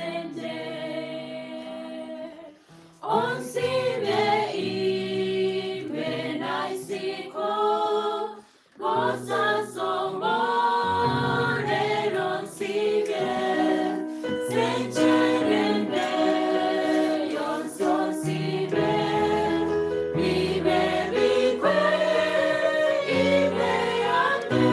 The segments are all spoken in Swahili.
sende on sive ibe naisiko goza somore non sive sencerende yon so sive ibe bique ibe ande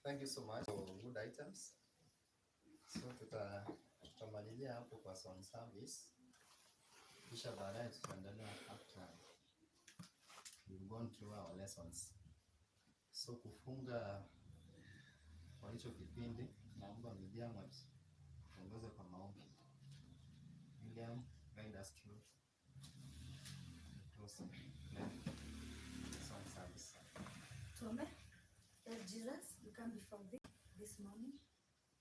Thank you so much for good items. So tutamalizia hapo kwa song service, kisha baadaye tutaendelea after we've gone through our lessons. So kufunga kwa hicho kipindi, naomba William atuongoze kwa maombi. William, guide us through song service. Tuombe. Lord Jesus, we come before thee this morning.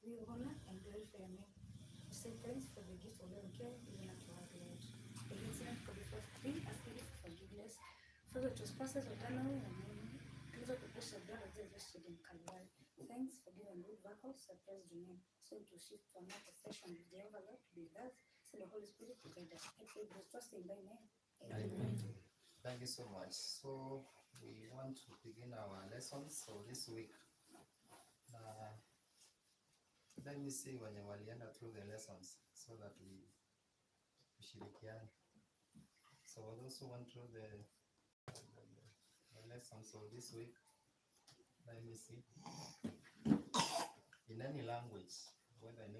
We honor and glorify your name. We say thanks for the gift of your care given unto us, Lord. We listen for the first thing, asking you for forgiveness for the trespasses of done knowing and unknowing. Please the precious blood of Jesus shed in Calvary. Thanks for giving good vehicles, surprise your name. So to shift to another session with the Lord to be with us. Send the Holy Spirit to guide us. I pray this trust in thy name. Amen. Thank you so much. So we want to begin our lessons for this week. Let me see when you walienda through the lessons so that we shirikiane. So those who went through the lessons of this week, let me see. In any language, whether in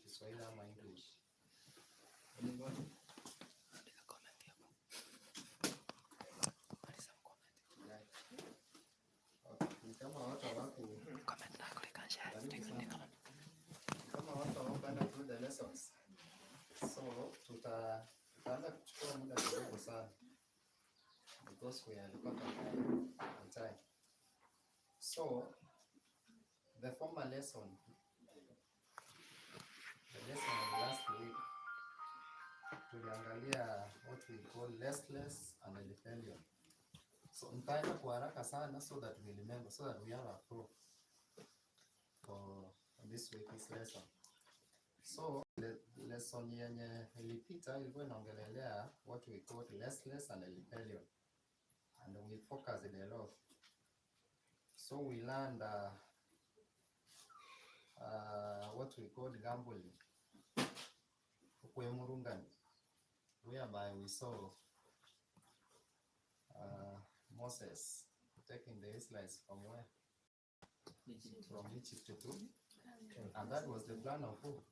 Kiswahili or English. Anybody? Kama watu hawakwenda through the lessons, so tutaanza kuchukua muda kidogo sana because we are on time. So the former lesson, the lesson of last week, tuliangalia what we call restless and rebellion. So nitaenda kwa haraka sana so that we remember, so that we have a flow for this week's lesson. So lesson yenye ilipita ilikuwa inaongelelea what we call restless and rebellion, and we focused a lot. So we learned what we call gambling, whereby we saw Moses taking the Israelites from where? From Egypt to and that was the plan of who?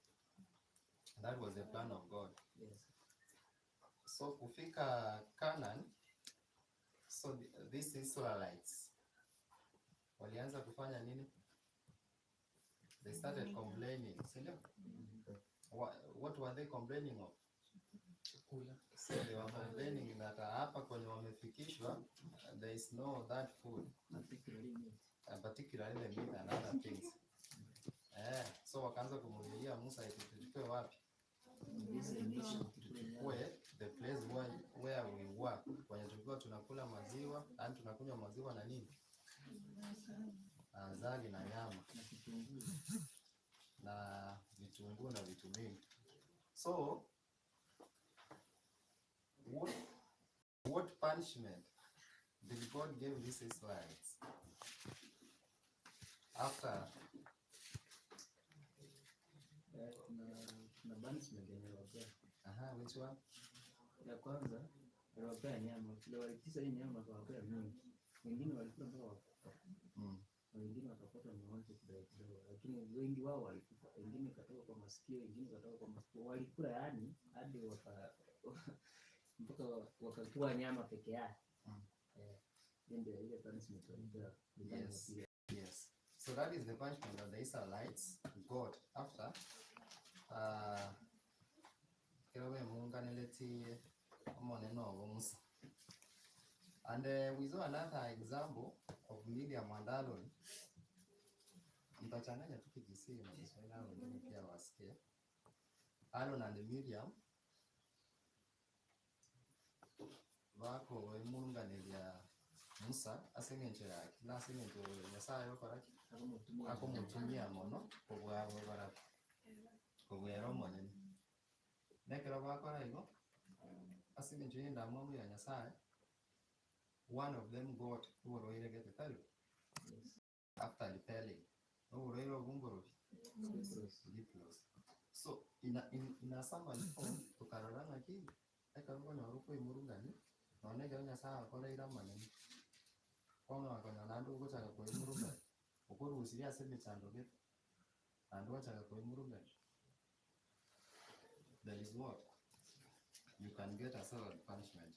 That was the plan of God. Yes. So kufika Canaan, so these Israelites walianza kufanya nini? They started complaining. What were they complaining of? So they were complaining that hapa kwenye wamefikishwa, there is no that food, particularly the meat and other things. So wakaanza kumulilia Musa, tuchukue wapi? Tuchukue the place where we work, kwenye tulikuwa tunakula maziwa, yani tunakunywa maziwa na nini? Azali na nyama na vitunguu na vitu mingi. So what punishment did God give these Israelites after? Na punishment yenyewe. Which one? Ya kwanza walipea nyama, kile walitisa hii nyama kwa wapea mingi. Wengine walikula mpaka wengine wakapata mawazo kidogo, lakini wengi wao walikufa. Wengine katoka kwa masikio, wengine katoka kwa mapua. Walikula yani hadi mpaka wakakuwa nyama peke yake. Ndio ile punishment walipea. Yes. So that is the punishment that the Israelites got after and we saw another example of Miriam and Aaron. Mtachanganya tu Kiswahili na Kiswahili wengine pia wasikie. Aaron and Miriam wako munganilia Musa asengenje yake na asengenje Nyasaye okoraki akomutumia mono obwawe barati obwero monene nekero bakora igo asengenje ndamwamu ya Nyasaye. One of them got uroire get tell after repelling uroire ogungorofi. So in a summary form tukararanga ki ekaruko nyoruko imurungani none ga Nyasaye akora ira manene kwa ngakanya nandu gochaka ko imurungani Ukuru usiria seme chandoget. And what I there is what? You can get a solid punishment.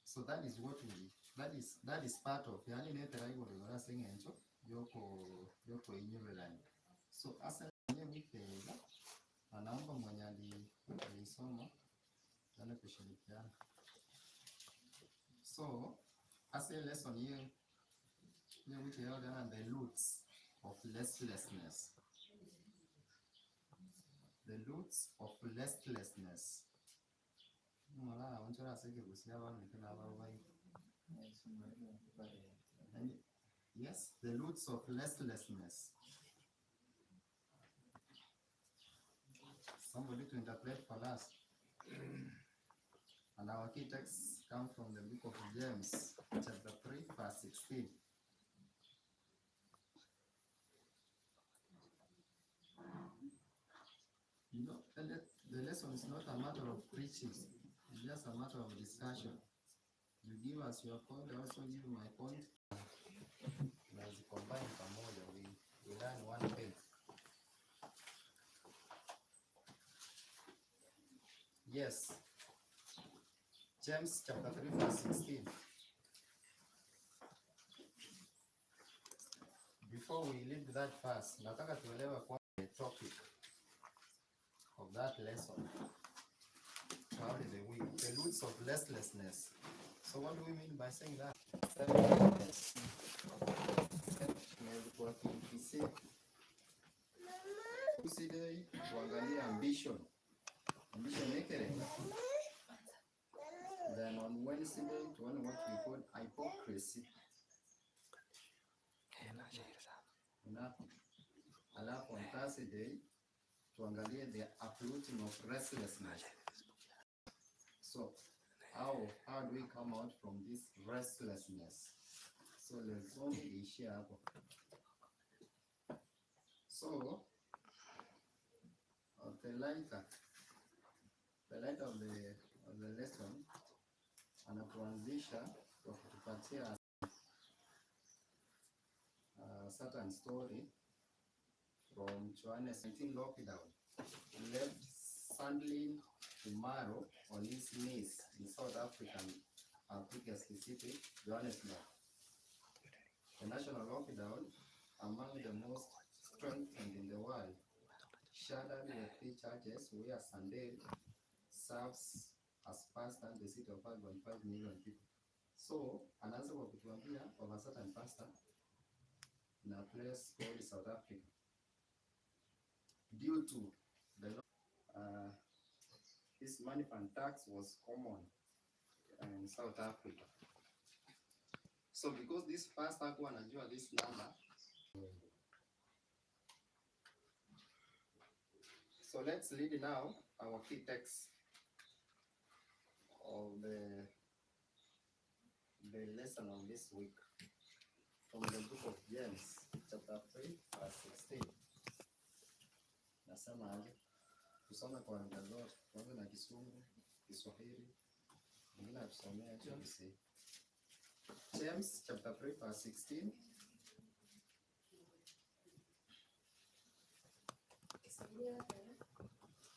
So that is what that is part of yani netera iko ngora sengencho yoko inyureland. So asa wiki anaomba mwenye alisoma yana kushirikiana. So asa lesson hiyo wiki yote na the roots of restlessness. The roots of restlessness. Mala wanchora sege kusia bana nikana baba. Yes, the roots of restlessness. Somebody to interpret for us. And our key texts come from the book of James, chapter 3, verse 16. You know, the lesson is not a matter of preaching, it's just a matter of discussion. You give us your point, I also give my point. As combined pamoja, we learn one thing. Yes. James chapter 3 verse 16. Before we leave that verse, nataka tuelewe kwa the topic of that lesson. How is the roots of restlessness. So what do we mean by saying that? Tusidai kuangalia ambition. Ambition nekere. Then on Wednesday to what we call hypocrisy. Alafu on Thursday tuangalie the uprooting of restlessness. So how do we come out from this restlessness? So let's only share. So the light of the lesson anatuanzisha kwa kutupatia certain story from Johannes 19 lockdown. He left Sandlin tomorrow on his knees in South Africa's city, Johannesburg. The national lockdown, among the most strengthened in the world, shadowed the three churches where Sandel serves as pastor in the city of 5.5 million people. So, anaanza kwa kutuambia of a certain pastor in a place called South Africa. Due to the this money fund tax was common in South Africa. So because this pastor hakuwa anajua this number, so let's read now our key text of the lesson of this week from the book of James, chapter 3, verse 16. Nasema aje? Tusome kwa lugha zote, kwanza na Kisungu, Kiswahili, mwingine atusomea Kiswahili. James chapter 3 verse 16.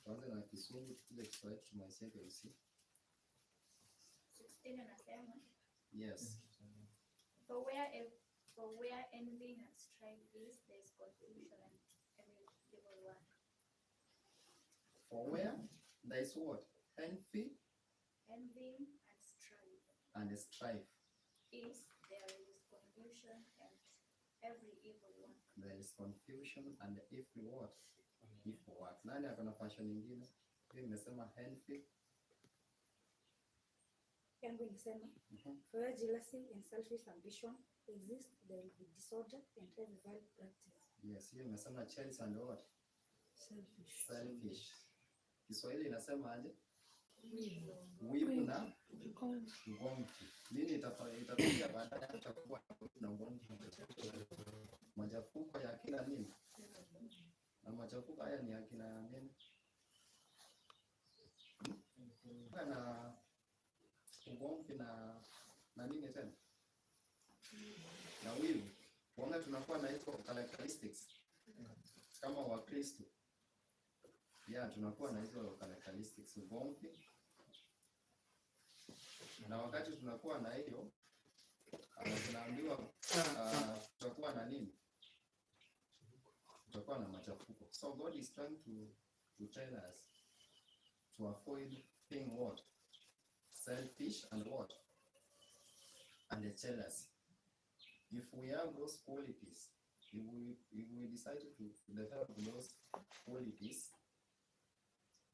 Kwanza na Kisungu, kile Kiswahili tumaiseke usi. 16 anasema. Yes. For where envy and strife is, there is confusion and every evil work. For where there is what? Envy and strife. Is there is confusion and every evil work. There is confusion and every what? Evil work. Nani akona fashion nyingine? Hii nimesema envy. Yangu inasema, for where jealousy and selfish ambition exist, there will be disorder and every vile practice. Yes, hiyo nimesema jealous and what? Selfish. Kiswahili inasema aje? Wivu na ugomvi. Nini itakuja baadaye itakuwa na ugomvi? Machafuko ya kila nini? Na machafuko haya ni akina nini? Na ugomvi na nini tena? Na wivu. Wanga tunakuwa na hizo characteristics kama Wakristo. Yeah, tunakuwa na hizo characteristics ugomvi. Na wakati tunakuwa na hiyo tunaambiwa tutakuwa na nini? Tutakuwa na machafuko. So God is trying to tell us to avoid being what? Selfish and what? And jealous. If we have those qualities, if we decide to develop those qualities,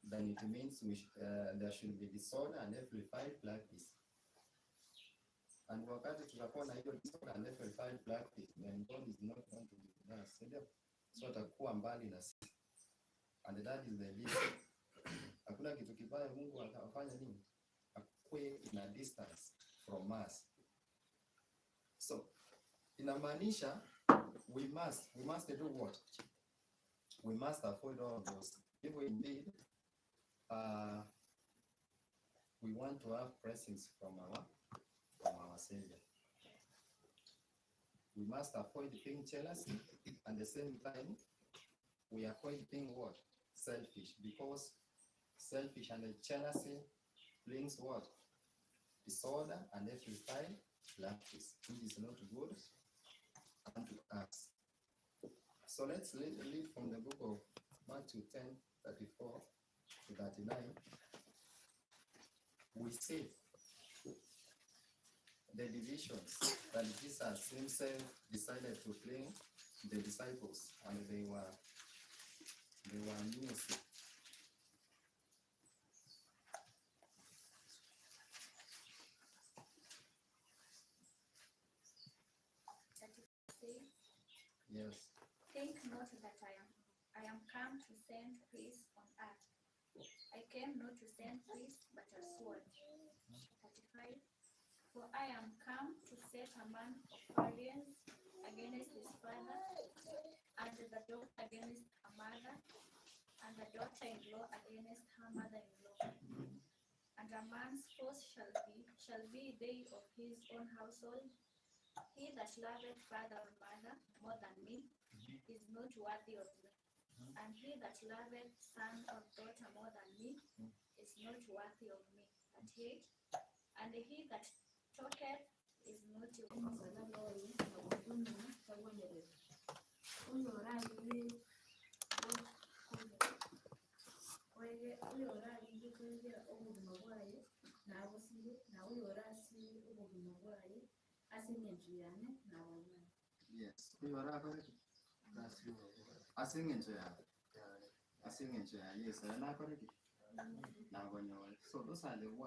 then it means there should be disorder and amplified practice. And wakati tunakuwa na hiyo disorder and amplified practice, then God is not going to be with us. So atakuwa mbali na sisi. And that is the reason. Hakuna kitu kibaya Mungu atafanya nini? Akue in a distance from us. So inamaanisha we must do what? We must avoid all of those. If we indeed we want to have blessings from our Savior, we must avoid being jealous. At the same time, we avoid being what? Selfish, because selfish and jealousy brings what? Disorder and amplified practice, which is not good unto us. So let's read from the book of Matthew 10:34 to 39. We see the divisions that Jesus himself decided to bring the disciples, and they were music. Yes. Think not that I am come to send peace on earth. I came not to send peace, but a sword. 35. For I am come to set a man of variance against his father, and the daughter against her mother, and the daughter-in-law against her mother-in-law. And a man's foes shall be they of his own household. He that loveth father or mother more than me is not worthy of me. And he that loveth son or daughter more than me is not worthy of me. And he that talketh is not Yes. Asing enjoy. Yes. So those are the